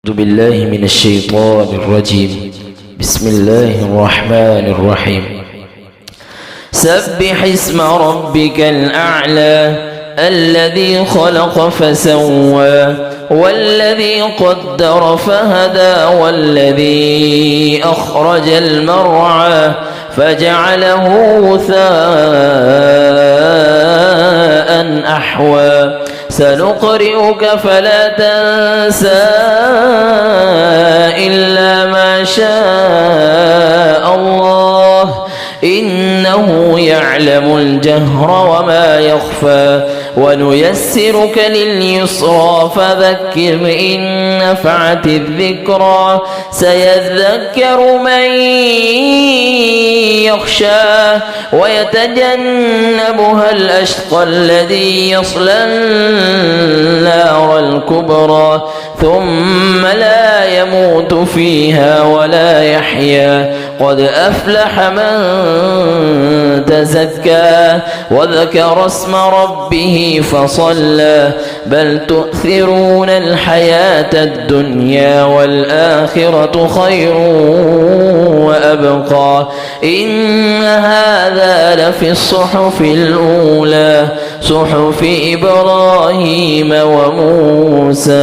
أعوذ بالله من الشيطان الرجيم. بسم الله الرحمن الرحيم. سبح اسم ربك الأعلى الذي خلق فسوى والذي قدر فهدى والذي أخرج المرعى فجعله غثاء أحوى سنقرئك فلا تنسى إلا ما شاء الله إنه يعلم الجهر وما يخفى ونيسرك لليسرى فذكر إن نفعت الذكرى سيذكر من يخشى ويتجنبها الأشقى الذي يصلى النار الكبرى ثم لا يموت فيها ولا يحيا قد أفلح من تزكى وذكر اسم ربه فصلى بل تؤثرون الحياة الدنيا والآخرة خير وأبقى إن هذا لفي الصحف الأولى صحف إبراهيم وموسى.